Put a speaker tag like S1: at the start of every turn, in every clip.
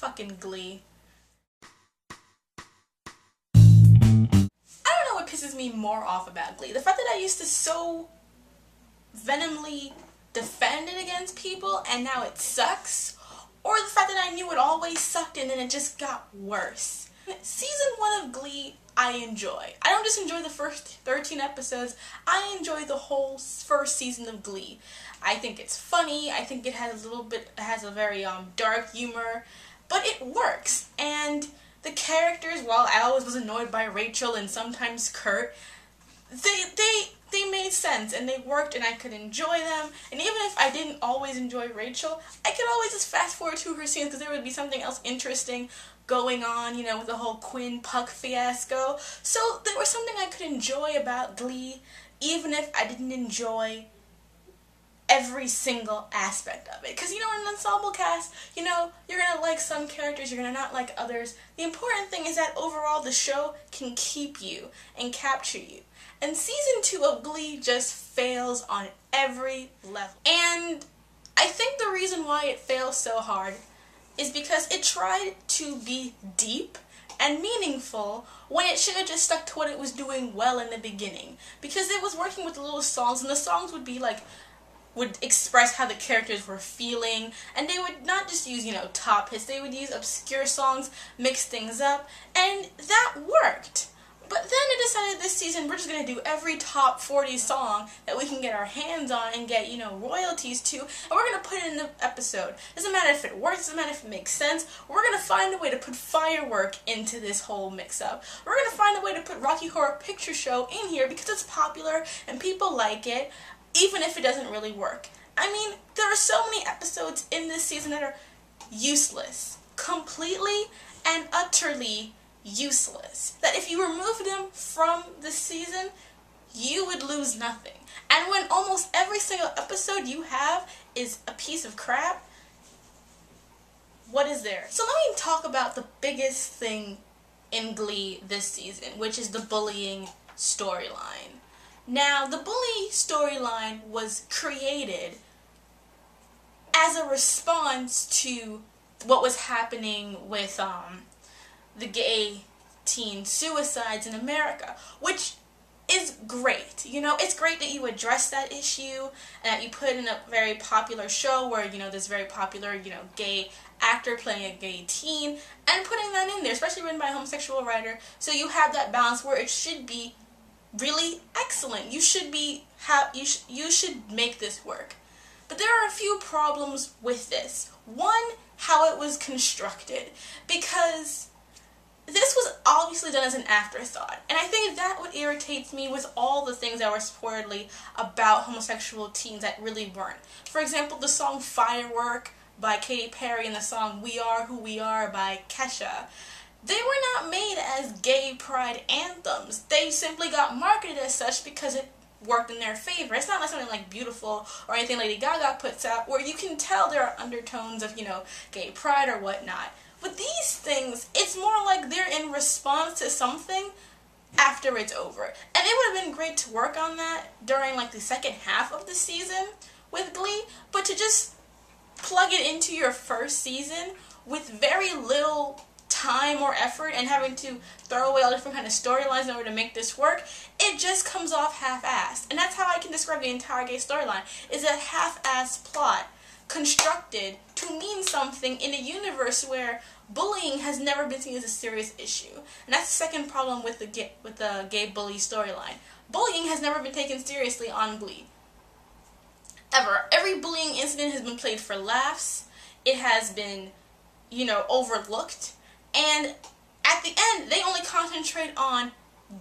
S1: Fucking Glee. I don't know what pisses me more off about Glee. The fact that I used to so venomly defend it against people and now it sucks, or the fact that I knew it always sucked and then it just got worse. Season 1 of Glee I enjoy. I don't just enjoy the first 13 episodes, I enjoy the whole first season of Glee. I think it's funny, I think it has a very dark humor, but it works. And the characters, while I always was annoyed by Rachel and sometimes Kurt, they made sense and they worked and I could enjoy them. And even if I didn't always enjoy Rachel, I could always just fast forward to her scenes because there would be something else interesting going on, you know, with the whole Quinn Puck fiasco. So there was something I could enjoy about Glee, even if I didn't enjoy every single aspect of it. Because, you know, in an ensemble cast, you know, you're going to like some characters, you're going to not like others. The important thing is that overall the show can keep you and capture you. And season 2 of Glee just fails on every level. And I think the reason why it fails so hard is because it tried to be deep and meaningful when it should have just stuck to what it was doing well in the beginning. Because it was working with the little songs, and the songs would be like, would express how the characters were feeling, and they would not just use, you know, top hits, they would use obscure songs, mix things up, and that worked. But then it decided this season we're just going to do every top 40 song that we can get our hands on and get, you know, royalties to, and we're going to put it in the episode. Doesn't matter if it works, doesn't matter if it makes sense, we're going to find a way to put firework into this whole mix-up. We're going to find a way to put Rocky Horror Picture Show in here because it's popular and people like it, even if it doesn't really work. I mean, there are so many episodes in this season that are useless. Completely and utterly useless. That if you remove them from the season, you would lose nothing. And when almost every single episode you have is a piece of crap, what is there? So let me talk about the biggest thing in Glee this season, which is the bullying storyline. Now, the bully storyline was created as a response to what was happening with the gay teen suicides in America, which is great. You know, it's great that you address that issue and that you put in a very popular show where, you know, this very popular, you know, gay actor playing a gay teen and putting that in there, especially written by a homosexual writer, so you have that balance where it should be really excellent. You should make this work. But there are a few problems with this. One, how it was constructed, because this was obviously done as an afterthought, and I think that what irritates me with all the things that were reportedly about homosexual teens that really weren't. For example, the song Firework by Katy Perry and the song We Are Who We Are by Kesha. They were not made as gay pride anthems. They simply got marketed as such because it worked in their favor. It's not like something like Beautiful or anything Lady Gaga puts out where you can tell there are undertones of, you know, gay pride or whatnot. With these things, it's more like they're in response to something after it's over. And it would have been great to work on that during like the second half of the season with Glee, but to just plug it into your first season with very little time or effort and having to throw away all different kind of storylines in order to make this work, it just comes off half-assed. And that's how I can describe the entire gay storyline, is a half-assed plot constructed to mean something in a universe where bullying has never been seen as a serious issue. And that's the second problem with the gay bully storyline. Bullying has never been taken seriously on Glee. Ever. Every bullying incident has been played for laughs. It has been, you know, overlooked. And at the end, they only concentrate on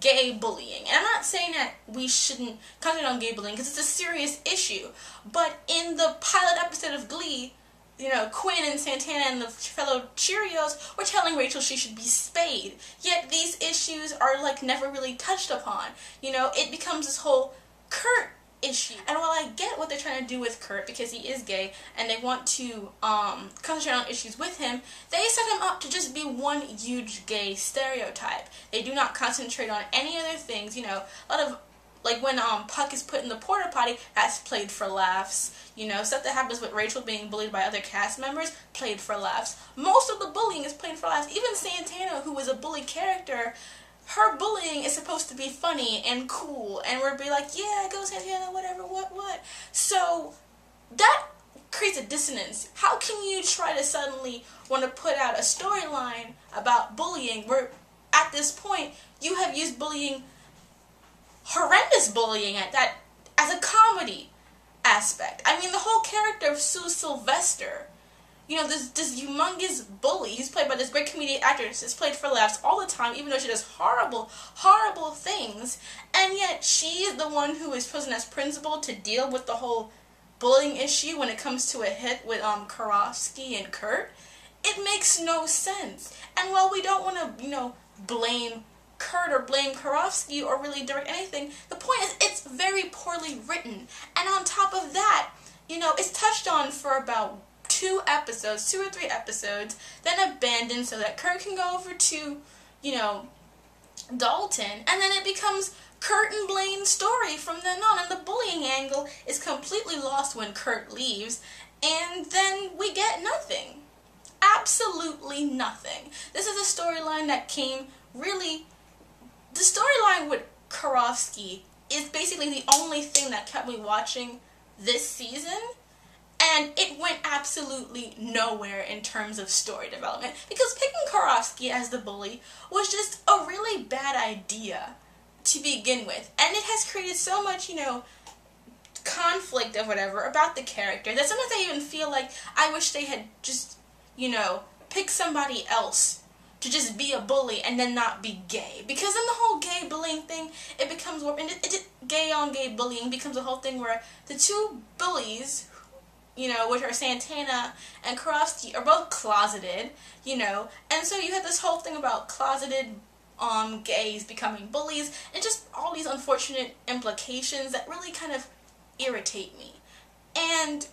S1: gay bullying. And I'm not saying that we shouldn't concentrate on gay bullying because it's a serious issue. But in the pilot episode of Glee, you know, Quinn and Santana and the fellow Cheerios were telling Rachel she should be spayed. Yet these issues are like never really touched upon. You know, it becomes this whole Kurt issue. And while I get what they're trying to do with Kurt because he is gay and they want to concentrate on issues with him, they set him up to just be one huge gay stereotype. They do not concentrate on any other things. You know, a lot of Like when Puck is put in the porta potty, that's played for laughs. You know, stuff that happens with Rachel being bullied by other cast members, played for laughs. Most of the bullying is played for laughs. Even Santana, who was a bully character, her bullying is supposed to be funny and cool, and we'll be like, yeah, go Santana, whatever, what. So that creates a dissonance. How can you try to suddenly want to put out a storyline about bullying where at this point you have used bullying, horrendous bullying at that, as a comedy aspect? I mean, the whole character of Sue Sylvester, you know, this humongous bully, he's played by this great comedian actress, is played for laughs all the time, even though she does horrible, horrible things, and yet she is the one who is chosen as principal to deal with the whole bullying issue when it comes to a hit with Karofsky and Kurt. It makes no sense. And while we don't want to, you know, blame Kurt or blame Karofsky or really direct anything, the point is it's very poorly written. And on top of that, you know, it's touched on for about 2 or 3 episodes, then abandoned so that Kurt can go over to, you know, Dalton, and then it becomes Kurt and Blaine's story from then on, and the bullying angle is completely lost when Kurt leaves, and then we get nothing. Absolutely nothing. This is a storyline that came really... The storyline with Karofsky is basically the only thing that kept me watching this season, and it went absolutely nowhere in terms of story development, because picking Karofsky as the bully was just a really bad idea to begin with, and it has created so much, you know, conflict or whatever about the character that sometimes I even feel like I wish they had just, you know, picked somebody else to just be a bully and then not be gay. Because then the whole gay bullying thing, it becomes, gay on gay bullying becomes a whole thing where the 2 bullies, you know, which are Santana and Karofsky, are both closeted, you know, and so you have this whole thing about closeted gays becoming bullies, and just all these unfortunate implications that really kind of irritate me. And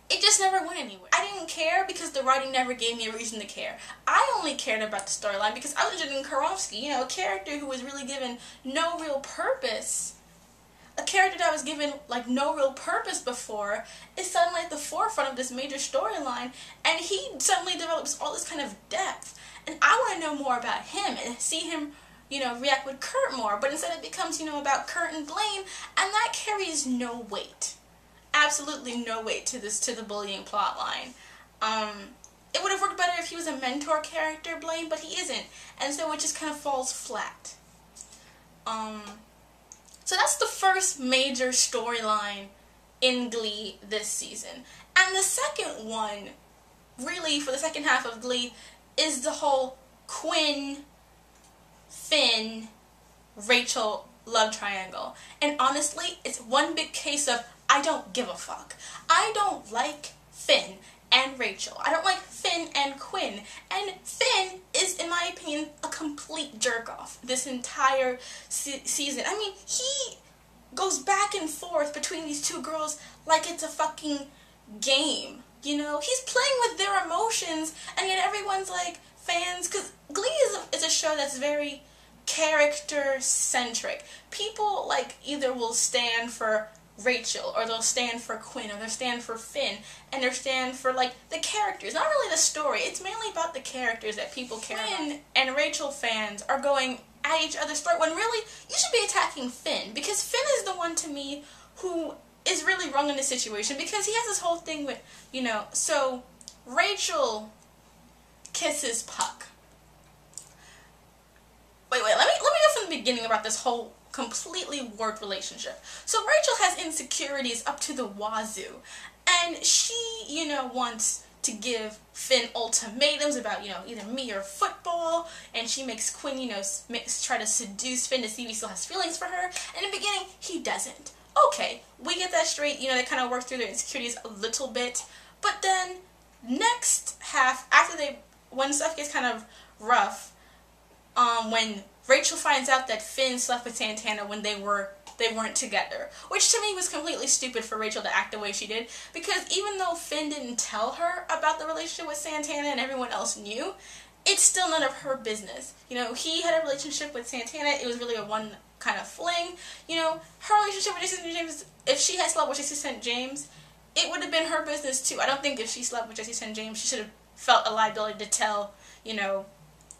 S1: it just never went anywhere. I didn't care because the writing never gave me a reason to care. I only cared about the storyline because I was interested in Karofsky, you know, a character who was really given no real purpose. A character that was given, like, no real purpose before is suddenly at the forefront of this major storyline, and he suddenly develops all this kind of depth. And I want to know more about him and see him, you know, react with Kurt more, but instead it becomes, you know, about Kurt and Blaine, and that carries no weight. Absolutely no weight to the bullying plot line. It would have worked better if he was a mentor character, Blaine, but he isn't, and so it just kind of falls flat. So that's the first major storyline in Glee this season. And the second one, really, for the second half of Glee, is the whole Quinn, Finn, Rachel love triangle. And honestly, it's one big case of I don't give a fuck. I don't like Finn and Rachel. I don't like Finn and Quinn. And Finn is, in my opinion, a complete jerk-off this entire season. I mean, he goes back and forth between these 2 girls like it's a fucking game. You know, he's playing with their emotions, and yet everyone's like, fans, because Glee is a show that's very character-centric. People, like, either will stand for Rachel, or they'll stand for Quinn, or they'll stand for Finn, and they'll stand for, like, the characters. Not really the story. It's mainly about the characters that people care about. Finn and Rachel fans are going at each other's throat when really you should be attacking Finn, because Finn is the one, to me, who is really wrong in this situation, because he has this whole thing with, you know, so Rachel kisses Puck. Wait, let me go from the beginning about this whole completely warped relationship. So Rachel has insecurities up to the wazoo, and she, you know, wants to give Finn ultimatums about, you know, either me or football, and she makes Quinn, you know, try to seduce Finn to see if he still has feelings for her, and in the beginning, he doesn't. Okay, we get that straight, you know, they kind of work through their insecurities a little bit, but then next half, when stuff gets kind of rough, when Rachel finds out that Finn slept with Santana when they weren't together, which to me was completely stupid for Rachel to act the way she did, because even though Finn didn't tell her about the relationship with Santana and everyone else knew, it's still none of her business. You know, he had a relationship with Santana, it was really a kind of fling. You know, her relationship with Jesse St. James, if she had slept with Jesse St. James, it would have been her business too. I don't think if she slept with Jesse St. James, she should have felt a liability to tell, you know,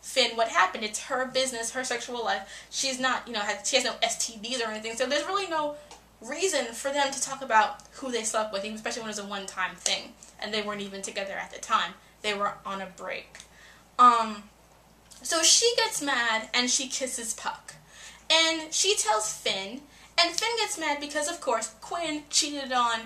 S1: Finn what happened. It's her business, her sexual life. She's not, you know, she has no STDs or anything, so there's really no reason for them to talk about who they slept with, especially when it was a one-time thing, and they weren't even together at the time. They were on a break. So she gets mad, and she kisses Puck. And she tells Finn, and Finn gets mad because, of course, Quinn cheated on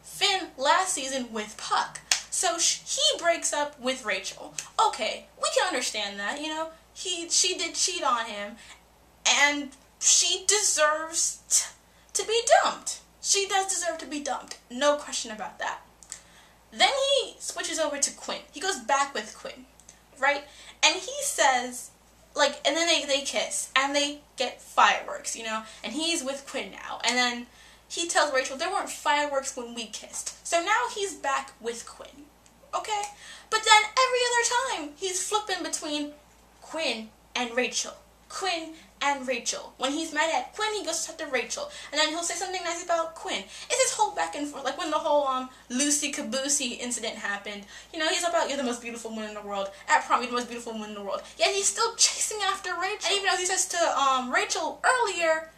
S1: Finn last season with Puck. So he breaks up with Rachel. Okay, we can understand that, you know. She did cheat on him, and she deserves to be dumped. She does deserve to be dumped. No question about that. Then he switches over to Quinn. He goes back with Quinn, right? And he says, like, and then they kiss, and they get fireworks, you know, and he's with Quinn now. And then he tells Rachel, there weren't fireworks when we kissed. So now he's back with Quinn, okay? But then every other time, he's flipping between Quinn and Rachel. Quinn and Rachel. When he's mad at Quinn, he goes to talk to Rachel. And then he'll say something nice about Quinn. It's this whole back and forth. Like when the whole Lucy Caboose incident happened. You know, he's about, you're the most beautiful woman in the world. At prom, you're the most beautiful woman in the world. Yet he's still chasing after Rachel. And even though he says to Rachel earlier,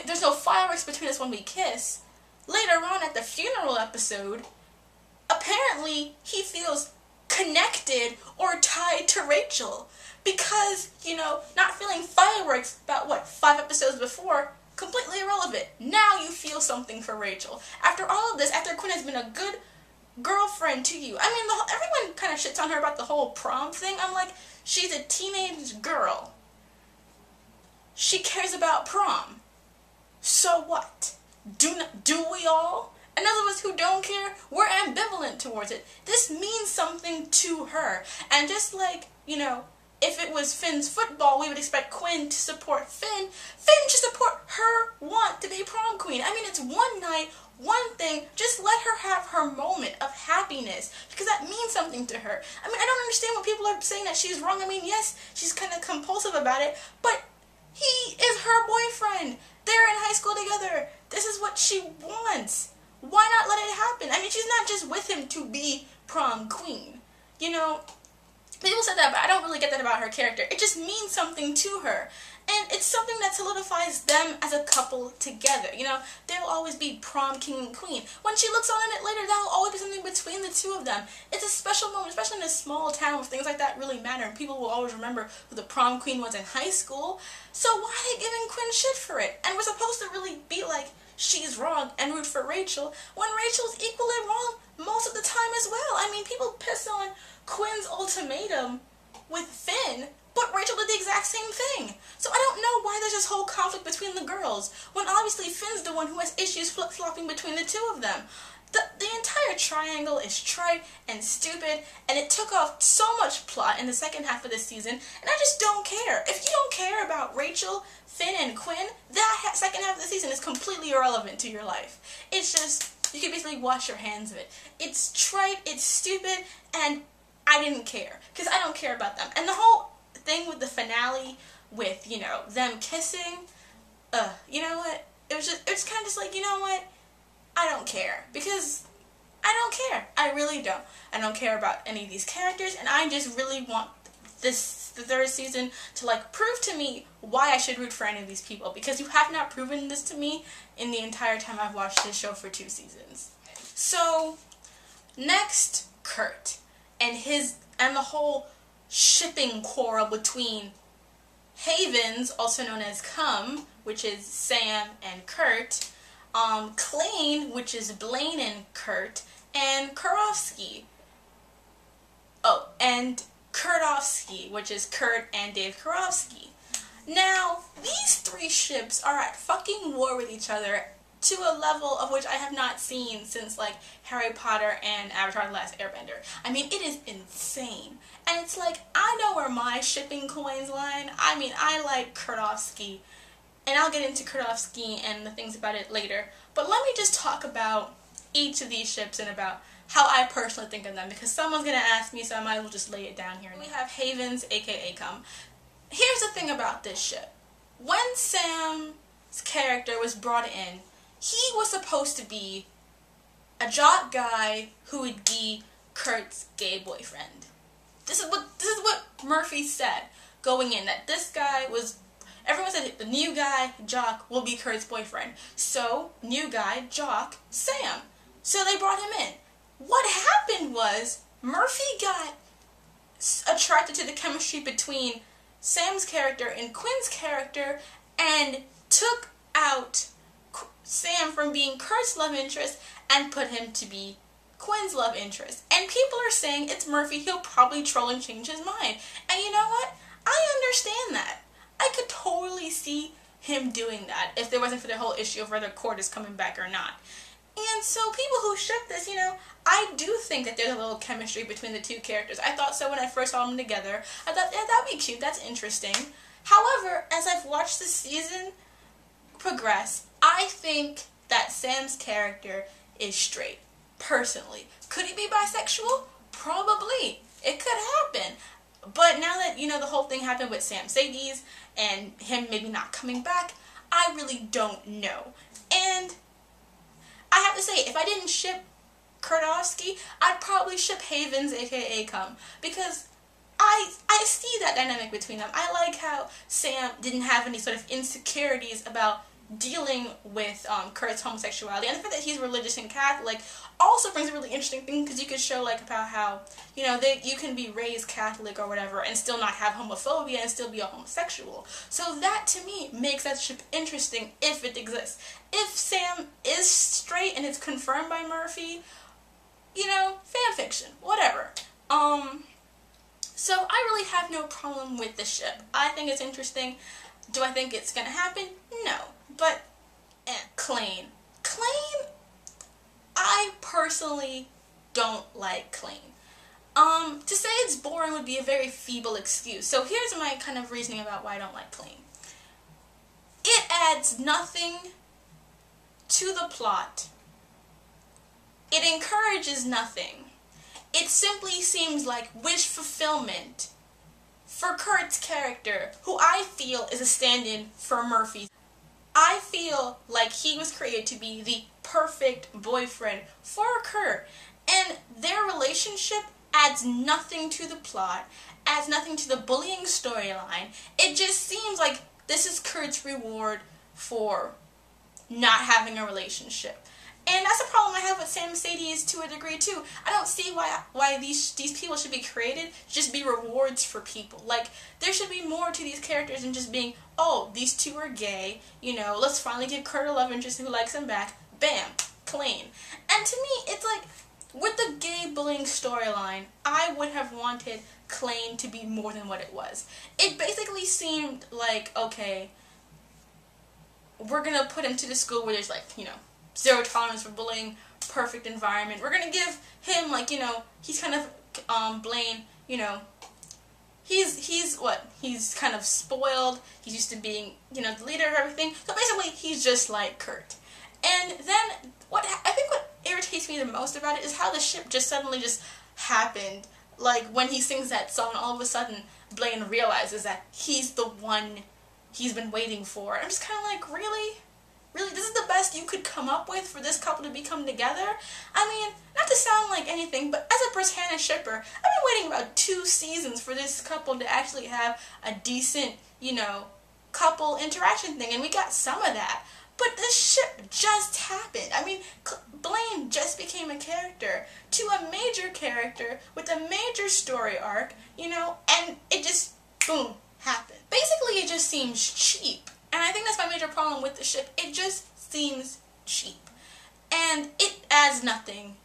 S1: there's no fireworks between us when we kiss, later on at the funeral episode, apparently he feels connected or tied to Rachel. Because, you know, not feeling fireworks about, what, 5 episodes before, completely irrelevant. Now you feel something for Rachel. After all of this, after Quinn has been a good girlfriend to you. I mean, everyone kind of shits on her about the whole prom thing. I'm like, she's a teenage girl. She cares about prom. So what? Do we all? And those of us who don't care, we're ambivalent towards it. This means something to her. And just like, you know, if it was Finn's football, we would expect Quinn to support Finn. Finn should support her want to be prom queen. I mean, it's one night, one thing. Just let her have her moment of happiness, because that means something to her. I mean, I don't understand when people are saying that she's wrong. I mean, yes, she's kind of compulsive about it, but he is her boyfriend. They're in high school together. This is what she wants. Why not let it happen? I mean, she's not just with him to be prom queen. You know, people said that, but I don't really get that about her character. It just means something to her. And it's something that solidifies them as a couple together. You know, they'll always be prom king and queen. When she looks on it later, that'll always be something between the two of them. It's a special moment, especially in a small town where things like that really matter. And people will always remember who the prom queen was in high school. So why are they giving Quinn shit for it? And we're supposed to really be like, she's wrong, and root for Rachel, when Rachel's equally wrong most of the time as well. I mean, people piss on Quinn's ultimatum with Finn, but Rachel did the exact same thing. So I don't know why there's this whole conflict between the girls, when obviously Finn's the one who has issues flip-flopping between the two of them. The entire triangle is trite and stupid, and it took off so much plot in the second half of this season, and I just don't care. If you don't care about Rachel, Finn, and Quinn, that second half of the season is completely irrelevant to your life. It's just, you can basically wash your hands of it. It's trite, it's stupid, and I didn't care, because I don't care about them. And the whole thing with the finale, with, you know, them kissing, you know what, it's kind of just like, you know what, I don't care, because I don't care. I really don't. I don't care about any of these characters, and I just really want the third season to, like, prove to me why I should root for any of these people, because you have not proven this to me in the entire time I've watched this show for 2 seasons. So, next, Kurt, and the whole shipping quarrel between Havens, also known as Cum, which is Sam and Kurt, Klain, which is Blaine and Kurt, and Kurofsky. Oh, and Kurtofsky, which is Kurt and Dave Kurofsky. Now, these 3 ships are at fucking war with each other to a level of which I have not seen since, like, Harry Potter and Avatar: The Last Airbender. I mean, it is insane. And it's like, I know where my shipping coins lie. I mean, I like Kurtofsky. And I'll get into Kurtofsky and the things about it later. But let me just talk about each of these ships and about how I personally think of them, because someone's going to ask me, so I might as well just lay it down here. We have Havens, aka Cum. Here's the thing about this ship. when Sam's character was brought in, he was supposed to be a jock guy who would be Kurt's gay boyfriend. This is what Murphy said going in, that this guy was, everyone said the new guy, Jock, will be Kurt's boyfriend. So, new guy, Jock, Sam. So they brought him in. What happened was, Murphy got attracted to the chemistry between Sam's character and Quinn's character and took out Sam from being Kurt's love interest and put him to be Quinn's love interest. And people are saying it's Murphy, he'll probably troll and change his mind. And you know what? I understand that. I could totally see him doing that if there wasn't for the whole issue of whether Court is coming back or not. And so people who ship this, you know, I do think that there's a little chemistry between the two characters. I thought so when I first saw them together. I thought, yeah, that'd be cute, that's interesting. However, as I've watched the season progress, I think that Sam's character is straight, personally. Could he be bisexual? Probably. It could happen. But now that, you know, the whole thing happened with Sam Sadie's and him maybe not coming back, I really don't know. And I have to say, if I didn't ship Kurtowski, I'd probably ship Havens, aka Cum, because I see that dynamic between them. I like how Sam didn't have any sort of insecurities about dealing with Kurt's homosexuality, and the fact that he's religious and Catholic also brings a really interesting thing, because you could show like about how, you know, you can be raised Catholic or whatever and still not have homophobia and still be a homosexual. So that to me makes that ship interesting if it exists. If Sam is straight and it's confirmed by Murphy, you know, fan fiction, whatever. So I really have no problem with the ship. I think it's interesting. Do I think it's gonna happen? No. But, Klaine. Klaine, I personally don't like Klaine. To say it's boring would be a very feeble excuse. So here's my kind of reasoning about why I don't like Klaine. It adds nothing to the plot. It encourages nothing. It simply seems like wish fulfillment for Kurt's character, who I feel is a stand-in for Murphy. I feel like he was created to be the perfect boyfriend for Kurt, and their relationship adds nothing to the plot, adds nothing to the bullying storyline. It just seems like this is Kurt's reward for not having a relationship. And that's a problem I have with Sam Sadie's to a degree too. I don't see why these people should be created to just be rewards for people. Like, there should be more to these characters than just being, oh, these two are gay, you know, let's finally give Kurt a love interest who likes him back. Bam, Klaine. And to me, it's like, with the gay bullying storyline, I would have wanted Klaine to be more than what it was. It basically seemed like, okay, we're gonna put him to the school where there's like, you know, zero tolerance for bullying, perfect environment. We're gonna give him, like, you know, he's kind of, Blaine, you know, he's what? He's kind of spoiled, he's used to being, you know, the leader of everything, so basically he's just like Kurt. And then, I think what irritates me the most about it is how the ship just suddenly just happened. Like, when he sings that song, all of a sudden, Blaine realizes that he's the one he's been waiting for. I'm just kind of like, really? Really, this is the best you could come up with for this couple to become together? I mean, not to sound like anything, but as a Britannia shipper, I've been waiting about 2 seasons for this couple to actually have a decent, you know, couple interaction thing, and we got some of that. But this ship just happened. I mean, Blaine just became a character to a major character with a major story arc, you know, and it just, boom, happened. Basically, it just seems cheap. And I think that's my major problem with the ship. It just seems cheap. And it adds nothing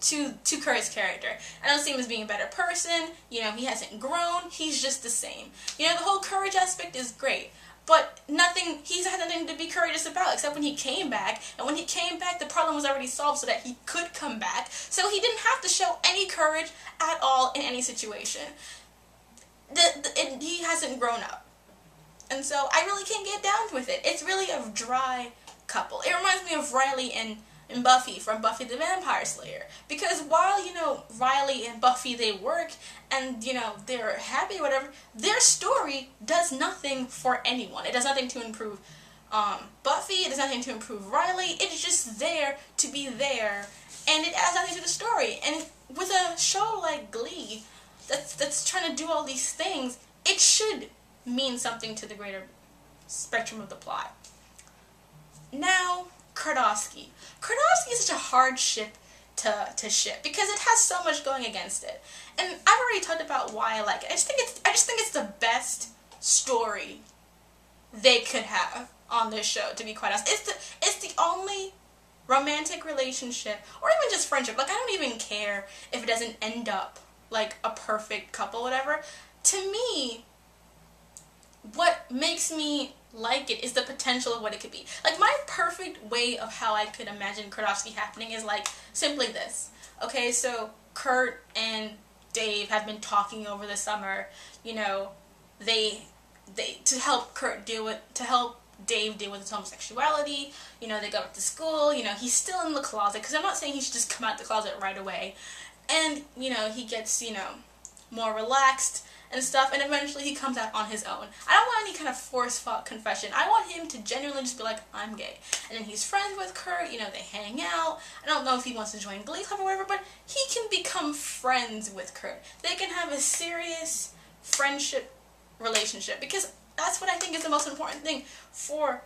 S1: to Kurt's character. I don't see him as being a better person. You know, he hasn't grown. He's just the same. You know, the whole courage aspect is great. But nothing, he's had nothing to be courageous about except when he came back. And when he came back, the problem was already solved so that he could come back. So he didn't have to show any courage at all in any situation. He hasn't grown up. And so I really can't get down with it. It's really a dry couple. It reminds me of Riley and in Buffy from Buffy the Vampire Slayer. Because while, Riley and Buffy, they work and, they're happy or whatever, their story does nothing for anyone. It does nothing to improve Buffy, it does nothing to improve Riley. It's just there to be there, and it adds nothing to the story. And with a show like Glee that's trying to do all these things, it should mean something to the greater spectrum of the plot. Now, Kardasky. Kardasky is such a hard ship to ship because it has so much going against it. And I've already talked about why I like it. I just think it's the best story they could have on this show, to be quite honest. It's the only romantic relationship, or even just friendship. Like, I don't even care if it doesn't end up like a perfect couple, whatever. To me, what makes me like it is the potential of what it could be. Like, my perfect way of how I could imagine Kardasky happening is like simply this. Okay, so Kurt and Dave have been talking over the summer. They to help Dave deal with his homosexuality. They go up to school. He's still in the closet, because I'm not saying he should just come out the closet right away. And he gets more relaxed and stuff, and eventually he comes out on his own. I don't want any kind of force-fought confession. I want him to genuinely just be like, I'm gay. And then he's friends with Kurt, they hang out. I don't know if he wants to join Glee Club or whatever, but he can become friends with Kurt. They can have a serious friendship relationship, because that's what I think is the most important thing, for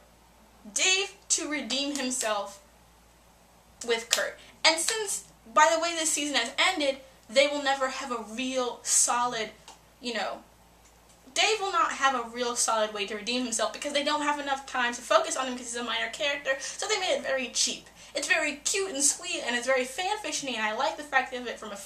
S1: Dave to redeem himself with Kurt. And since, by the way this season has ended, they will never have a real solid, Dave will not have a real solid way to redeem himself, because they don't have enough time to focus on him because he's a minor character, so they made it very cheap. It's very cute and sweet, and it's very fanfiction-y, and I like the fact of it from a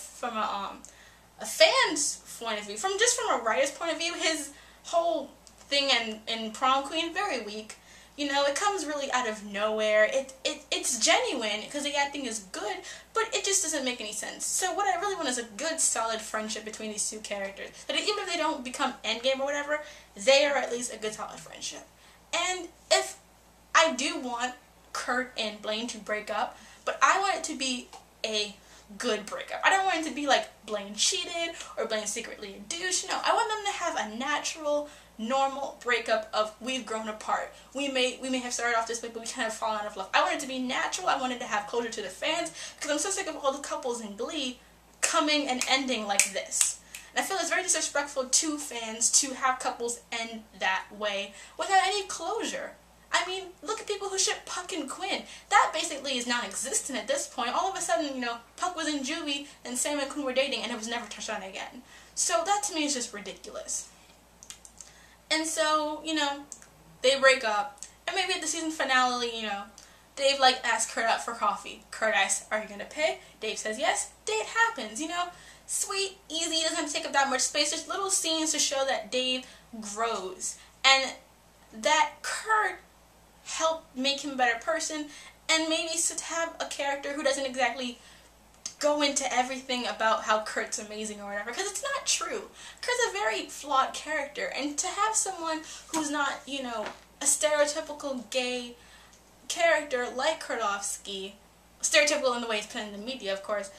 S1: fan's point of view. From a writer's point of view, his whole thing in Prom Queen, very weak. It comes really out of nowhere. It's genuine because the acting is good, but it just doesn't make any sense. So what I really want is a good, solid friendship between these two characters. That even if they don't become endgame or whatever, they are at least a good, solid friendship. And if I do want Kurt and Blaine to break up, but I want it to be a good breakup. I don't want it to be like Blaine cheated or Blaine secretly a douche. No, I want them to have a natural, normal breakup of we've grown apart. We may have started off this way, but we kind of fallen out of love. I want it to be natural. I want it to have closure to the fans, because I'm so sick of all the couples in Glee coming and ending like this. And I feel it's very disrespectful to fans to have couples end that way without any closure. I mean, look at people who ship Puck and Quinn. That basically is non-existent at this point. All of a sudden, Puck was in juvie and Sam and Quinn were dating, and it was never touched on again. So that to me is just ridiculous. And so, they break up, and maybe at the season finale, Dave, asks Kurt out for coffee. Kurt asks, are you gonna pay? Dave says yes. Date happens, Sweet, easy, doesn't have to take up that much space. Just little scenes to show that Dave grows, and that Kurt helped make him a better person, and maybe to have a character who doesn't exactly go into everything about how Kurt's amazing or whatever, because it's not true. Kurt's a very flawed character, and to have someone who's not, a stereotypical gay character like Kardasky, stereotypical in the way it's put in the media, of course,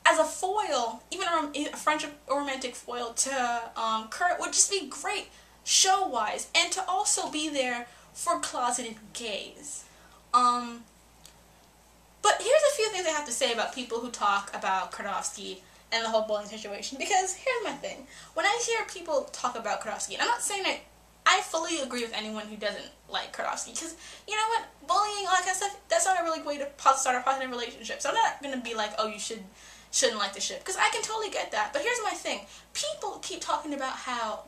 S1: as a foil, even a friendship or romantic foil to Kurt would just be great show-wise, and to also be there for closeted gays. But here's a few things I have to say about people who talk about Kardasky and the whole bullying situation, because here's my thing. When I hear people talk about Kardasky, and I'm not saying that I fully agree with anyone who doesn't like Kardasky, because, you know what, bullying, all that kind of stuff, that's not a really good way to start a positive relationship. So I'm not going to be like, oh, you shouldn't like the ship, because I can totally get that. But here's my thing. People keep talking about how,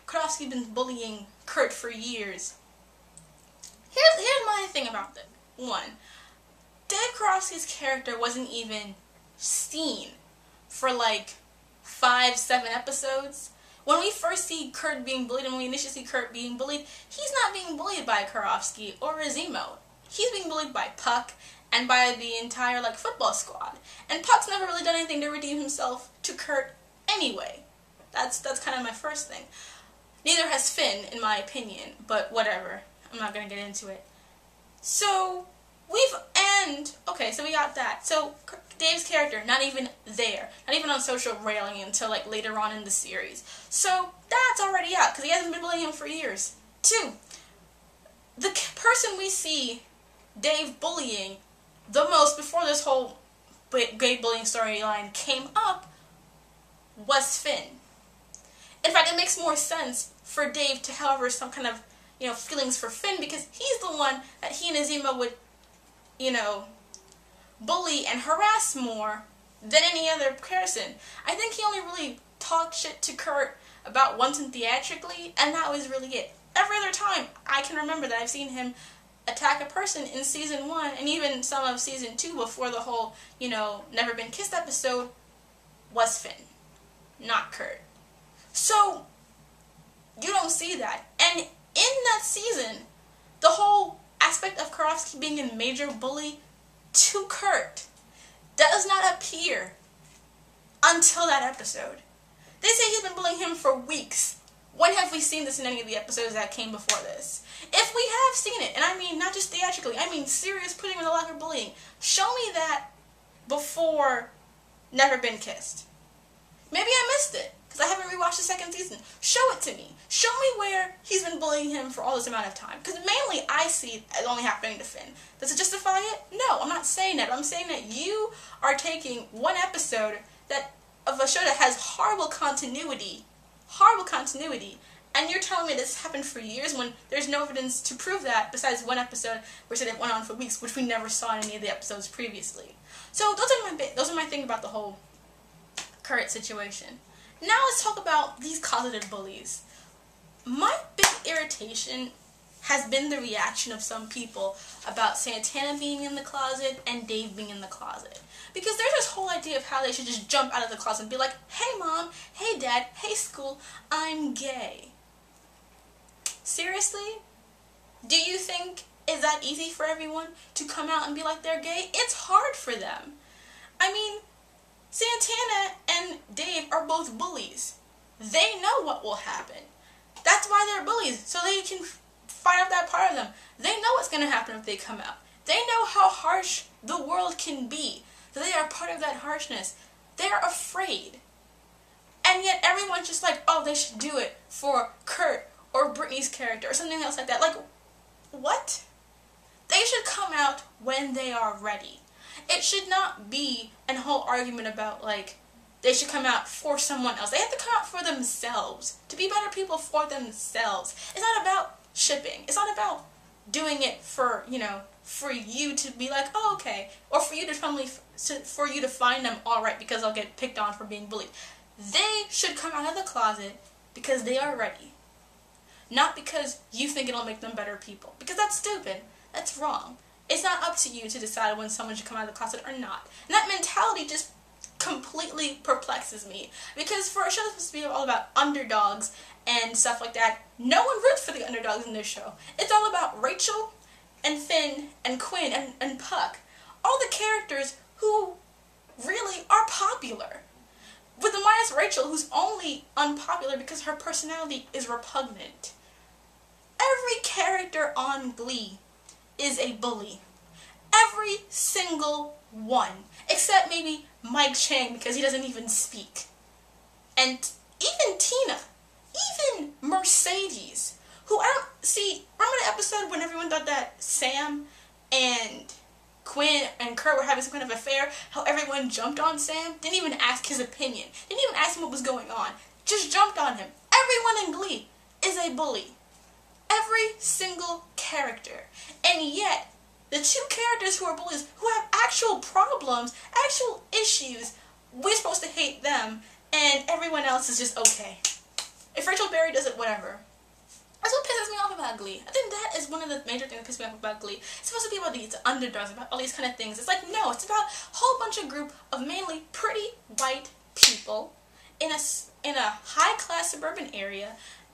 S1: Kardasky's been bullying Kurt for years. Here's my thing about that. One, Dave Kardasky's character wasn't even seen for 5-7 episodes. When we first see Kurt being bullied, and when we initially see Kurt being bullied, he's not being bullied by Kardasky or Azimo. He's being bullied by Puck and by the entire football squad. And Puck's never really done anything to redeem himself to Kurt anyway. That's kind of my first thing. Neither has Finn, in my opinion, but whatever. I'm not going to get into it. So, And, okay, so we got that. So, Dave's character, not even there. Not even on social railing until, like, later on in the series. So, that's already out, because he hasn't been bullying him for years. 2, the person we see Dave bullying the most before this whole gay bullying storyline came up was Finn. In fact, it makes more sense for Dave to have some kind of, feelings for Finn, because he's the one that he and Azima would, bully and harass more than any other person. I think he only really talked shit to Kurt about once in Theatrically, and that was really it. Every other time I can remember that I've seen him attack a person in season 1, and even some of season 2 before the whole, Never Been Kissed episode, was Finn, not Kurt. So, you don't see that. And in that season, the whole aspect of Karofsky being a major bully to Kurt does not appear until that episode. They say he's been bullying him for weeks. When have we seen this in any of the episodes that came before this? If we have seen it, and I mean not just theatrically, I mean serious putting him in the locker bullying, show me that before Never Been Kissed. Maybe I missed it, because I haven't rewatched the second season. Show it to me. Show me where he's been bullying him for all this amount of time. Because mainly I see it as only happening to Finn. Does it justify it? No, I'm not saying that. But I'm saying that you are taking one episode of a show that has horrible continuity, and you're telling me this happened for years when there's no evidence to prove that besides one episode where it went on for weeks, which we never saw in any of the episodes previously. So those are my thing about the whole Kurt situation. Now let's talk about these closeted bullies. My big irritation has been the reaction of some people about Santana being in the closet and Dave being in the closet. Because there's this whole idea of how they should just jump out of the closet and be like, hey mom, hey dad, hey school, I'm gay. Seriously? Do you think it's that easy for everyone to come out and be like they're gay? It's hard for them. I mean, Santana and Dave are both bullies. They know what will happen. That's why they're bullies, so they can fight out that part of them. They know what's going to happen if they come out. They know how harsh the world can be. So they are part of that harshness. They're afraid. And yet everyone's just like, oh, they should do it for Kurt or Brittany's character or something else like that. Like, what? They should come out when they are ready. It should not be a whole argument about, like, they should come out for someone else. They have to come out for themselves. To be better people for themselves. It's not about shipping. It's not about doing it for, for you to be like, oh, okay. Or for you to find them alright because they'll get picked on for being bullied. They should come out of the closet because they are ready. Not because you think it'll make them better people. Because that's stupid. That's wrong. It's not up to you to decide when someone should come out of the closet or not. And that mentality just completely perplexes me. Because for a show that's supposed to be all about underdogs and stuff like that, no one roots for the underdogs in this show. It's all about Rachel and Finn and Quinn and Puck. All the characters who really are popular. With the minus Rachel, who's only unpopular because her personality is repugnant. Every character on Glee is a bully. Every single one. Except maybe Mike Chang because he doesn't even speak. And even Tina. Even Mercedes. Who I don't see. Remember the episode when everyone thought that Sam and Quinn and Kurt were having some kind of affair? How everyone jumped on Sam? Didn't even ask his opinion. Didn't even ask him what was going on. Just jumped on him. Everyone in Glee is a bully. Every single character. And yet, the two characters who are bullies, who have actual problems, actual issues, we're supposed to hate them, and everyone else is just okay. If Rachel Berry does it, whatever. That's what pisses me off about Glee. I think that is one of the major things that pisses me off about Glee. It's supposed to be about these underdogs, about all these kind of things. It's like, no, it's about a whole bunch of group of mainly pretty white people in a high-class suburban area,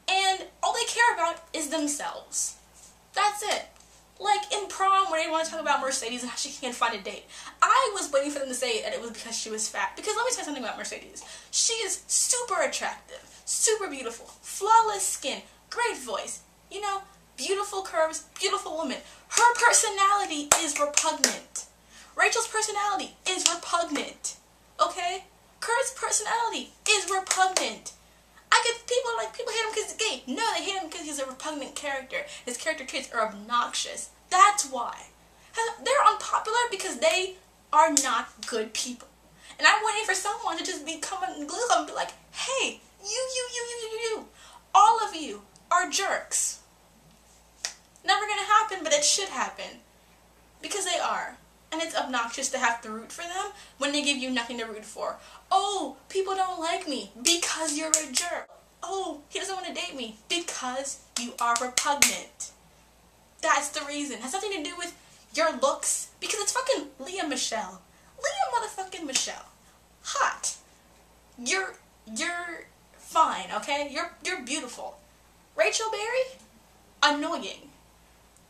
S1: and all they care about is themselves. That's it. Like in Prom, where they want to talk about Mercedes and how she can't find a date. I was waiting for them to say that it was because she was fat. Because let me tell you something about Mercedes. She is super attractive, super beautiful, flawless skin, great voice, beautiful curves, beautiful woman. Her personality is repugnant. Rachel's personality is repugnant. Okay? Kurt's personality is repugnant. People hate him because he's gay. No, they hate him because he's a repugnant character. His character traits are obnoxious. That's why. They're unpopular because they are not good people. And I'm waiting for someone to just become a Glee Club and be like, hey, you. All of you are jerks. Never gonna happen, but it should happen. Because they are. And it's obnoxious to have to root for them when they give you nothing to root for. Oh, people don't like me because you're a jerk. Oh, he doesn't want to date me because you are repugnant. That's the reason. It has nothing to do with your looks. Because it's fucking Leah Michelle. Leah motherfucking Michelle. Hot. You're fine, okay? You're beautiful. Rachel Berry? Annoying.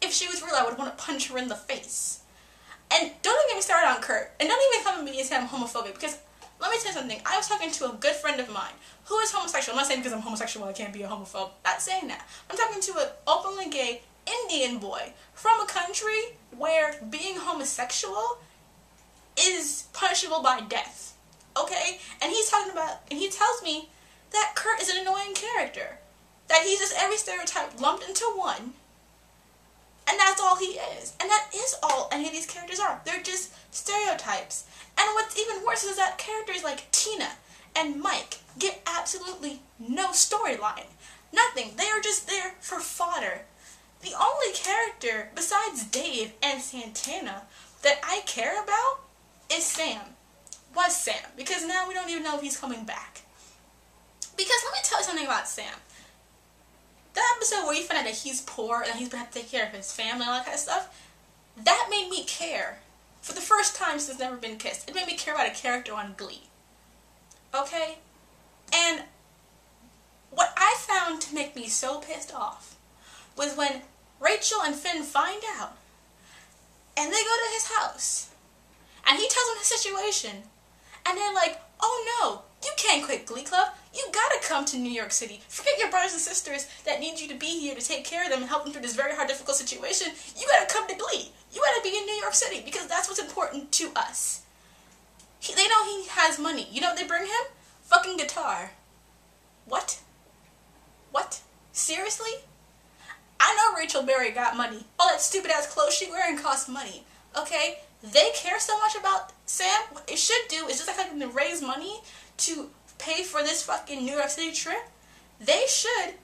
S1: If she was real, I would want to punch her in the face. And don't even get me started on Kurt. And don't even come at me and say I'm homophobic, because let me tell you something. I was talking to a good friend of mine who is homosexual. I'm not saying because I'm homosexual I can't be a homophobe. Not saying that. I'm talking to an openly gay Indian boy from a country where being homosexual is punishable by death. Okay? And he tells me that Kurt is an annoying character. That he's just every stereotype lumped into one. And that's all he is. And that is all any of these characters are. They're just stereotypes. And what's even worse is that characters like Tina and Mike get absolutely no storyline. Nothing. They are just there for fodder. The only character besides Dave and Santana that I care about is Sam. Was Sam. Because now we don't even know if he's coming back. Because let me tell you something about Sam. That episode where you find out that he's poor and he's going to have to take care of his family and all that kind of stuff, that made me care. For the first time since Never Been Kissed. It made me care about a character on Glee. Okay? And what I found to make me so pissed off was when Rachel and Finn find out and they go to his house and he tells them his situation and they're like, oh no, you can't quit Glee Club. You gotta come to New York City. Forget your brothers and sisters that need you to be here to take care of them and help them through this very hard, difficult situation. You gotta come to Glee. You gotta be in New York City because that's what's important to us. They know he has money. You know what they bring him? Fucking guitar. What? What? Seriously? I know Rachel Berry got money. All that stupid ass clothes she wearing costs money. Okay? They care so much about Sam. What they should do is just like having to raise money to pay for this fucking New York City trip. They should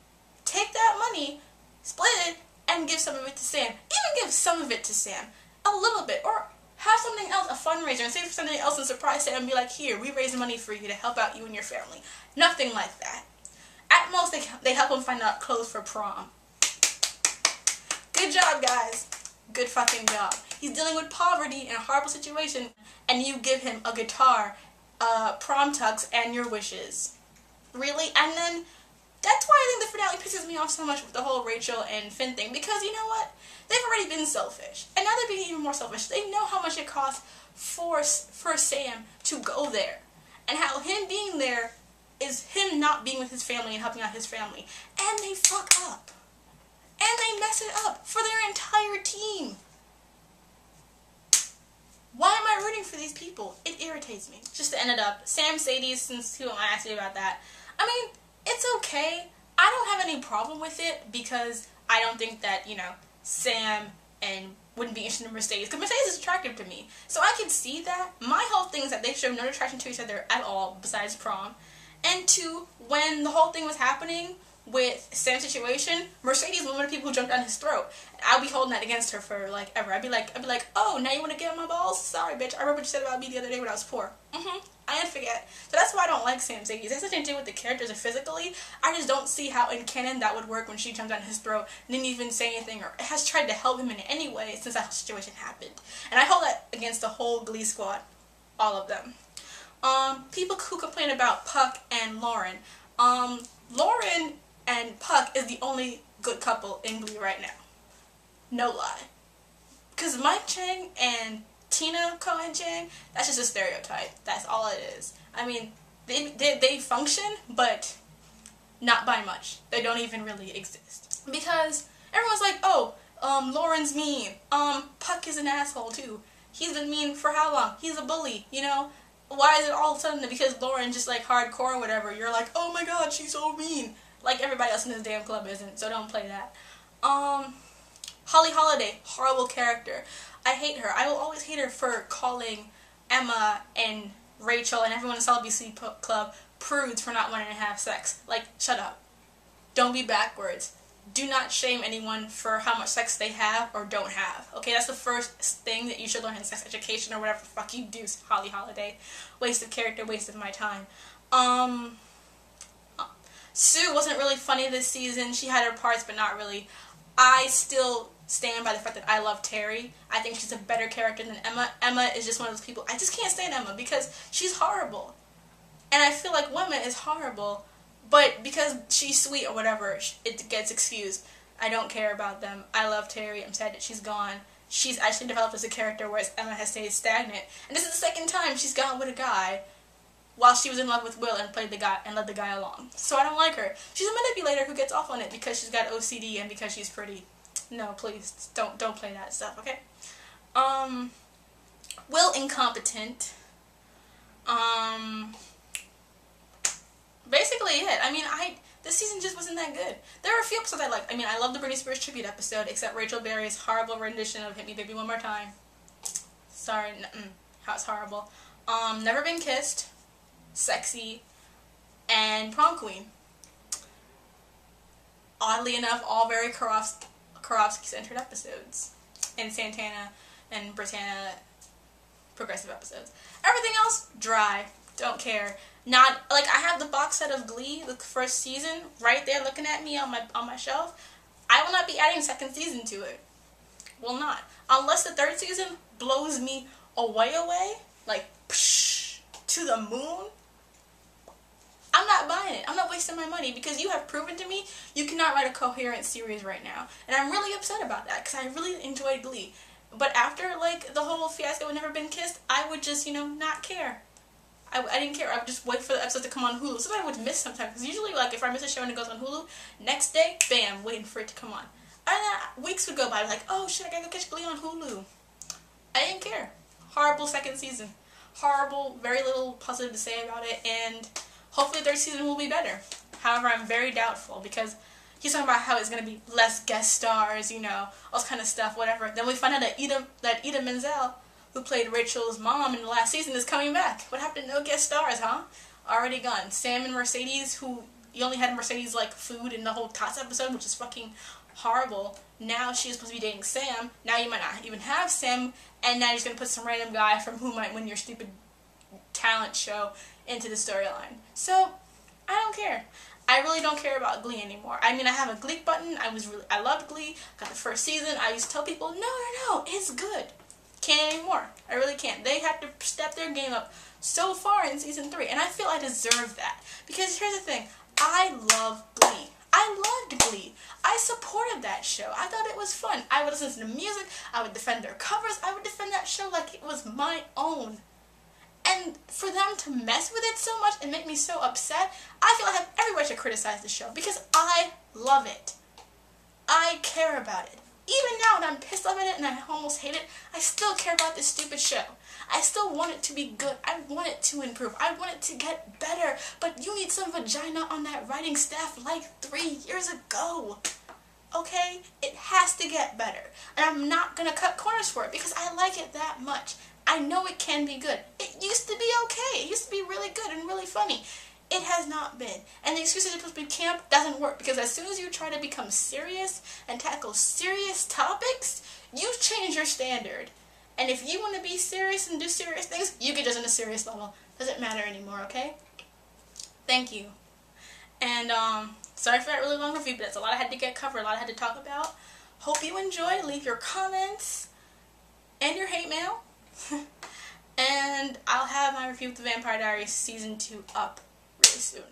S1: take that money, split it, and give some of it to Sam. Even give some of it to Sam. A little bit. Or have something else, a fundraiser, and save for something else and surprise Sam and be like, here, we raised money for you to help out you and your family. Nothing like that. At most, they help him find out clothes for prom. Good job, guys. Good fucking job. He's dealing with poverty in a horrible situation, and you give him a guitar, prom tux, and your wishes. Really? And then, that's why I think the finale pisses me off so much with the whole Rachel and Finn thing, because you know what? They've already been selfish, and now they're being even more selfish. They know how much it costs for Sam to go there, and how him being there is him not being with his family and helping out his family. And they fuck up. And they mess it up for their entire team. Why am I rooting for these people? It irritates me. Just to end it up, Sam Sadie, since people asked me about that, I mean, it's okay. I don't have any problem with it because I don't think that, you know, Sam and wouldn't be interested in Mercedes, because Mercedes is attractive to me. So I can see that. My whole thing is that they show no attraction to each other at all besides prom. And two, when the whole thing was happening with Sam's situation, Mercedes was one of the people who jumped down his throat. I'll be holding that against her for like ever. I'd be like, oh, now you want to get on my balls? Sorry, bitch. I remember what you said about me the other day when I was poor. I didn't forget. So that's why I don't like Sam Sadie. It has nothing to do with the characters or physically. I just don't see how in canon that would work when she jumped down his throat and didn't even say anything or has tried to help him in any way since that situation happened. And I hold that against the whole Glee squad. All of them. People who complain about Puck and Lauren. Lauren and Puck is the only good couple in Glee right now. No lie. Because Mike Chang and Tina Cohen Chang, that's just a stereotype. That's all it is. I mean, they function, but not by much. They don't even really exist. Because Everyone's like, oh, Lauren's mean. Puck is an asshole too. He's been mean for how long? He's a bully, you know? Why is it all of a sudden that because Lauren's just like hardcore or whatever, you're like, oh my god, she's so mean. Like everybody else in this damn club isn't, so don't play that. Holly Holiday, horrible character. I hate her. I will always hate her for calling Emma and Rachel and everyone in Celibacy Club prudes for not wanting to have sex. Like, shut up. Don't be backwards. Do not shame anyone for how much sex they have or don't have. Okay, that's the first thing that you should learn in sex education or whatever the fuck you do, Holly Holiday. Waste of character, waste of my time. Sue wasn't really funny this season. She had her parts, but not really. I still stand by the fact that I love Terry. I think she's a better character than Emma. Emma is just one of those people. I just can't stand Emma because she's horrible. And I feel like Emma is horrible, but because she's sweet or whatever, it gets excused. I don't care about them. I love Terry. I'm sad that she's gone. She's actually developed as a character, whereas Emma has stayed stagnant. And this is the second time she's gone with a guy while she was in love with Will and played the guy and led the guy along. So I don't like her. She's a manipulator who gets off on it because she's got OCD and because she's pretty. No, please, don't play that stuff, okay? Will incompetent. Basically it. I mean, this season just wasn't that good. There are a few episodes I liked. I mean, I love the Britney Spears tribute episode, except Rachel Berry's horrible rendition of Hit Me Baby One More Time. Sorry, how it's horrible. Never Been Kissed, Sexy, and Prom Queen. Oddly enough, all very Karofsky-centered episodes. And Santana and Britannia progressive episodes. Everything else, dry. Don't care. Not, like, I have the box set of Glee, the first season, right there looking at me on my shelf. I will not be adding second season to it. Will not. Unless the third season blows me away, like, psh, to the moon. I'm not buying it. I'm not wasting my money because you have proven to me you cannot write a coherent series right now. And I'm really upset about that because I really enjoyed Glee. But after, like, the whole fiasco of Never Been Kissed, I would just, you know, not care. I didn't care. I would just wait for the episode to come on Hulu. Sometimes I would miss sometimes. Because usually, like, if I miss a show and it goes on Hulu, next day, bam, waiting for it to come on. And weeks would go by. Like, oh, shit, I gotta go catch Glee on Hulu. I didn't care. Horrible second season. Horrible, very little positive to say about it. And hopefully the third season will be better. However, I'm very doubtful because he's talking about how it's going to be less guest stars, you know, all this kind of stuff, whatever. Then we find out that Ida Menzel, who played Rachel's mom in the last season, is coming back. What happened to no guest stars, huh? Already gone. Sam and Mercedes, who, you only had Mercedes, like, food in the whole Tots episode, which is fucking horrible. Now she's supposed to be dating Sam. Now you might not even have Sam, and now you're just going to put some random guy from who might win your stupid talent show into the storyline. So, I don't care. I really don't care about Glee anymore. I mean, I have a Glee button. I loved Glee. Got the first season. I used to tell people, no, it's good. Can't anymore. I really can't. They had to step their game up so far in season 3, and I feel I deserve that. Because here's the thing. I love Glee. I loved Glee. I supported that show. I thought it was fun. I would listen to the music. I would defend their covers. I would defend that show like it was my own. And for them to mess with it so much and make me so upset, I feel I have every right to criticize the show because I love it. I care about it. Even now when I'm pissed off at it and I almost hate it, I still care about this stupid show. I still want it to be good. I want it to improve. I want it to get better. But you need some vagina on that writing staff like 3 years ago. Okay? It has to get better. And I'm not going to cut corners for it because I like it that much. I know it can be good. It used to be okay. It used to be really good and really funny. It has not been. And the excuse that it's supposed to be camp doesn't work because as soon as you try to become serious and tackle serious topics, you change your standard. And if you want to be serious and do serious things, you get just on a serious level. Doesn't matter anymore, okay? Thank you. And, sorry for that really long review, but that's a lot I had to get covered, a lot I had to talk about. Hope you enjoy. Leave your comments and your hate mail. And I'll have my review of The Vampire Diaries Season 2 up really soon.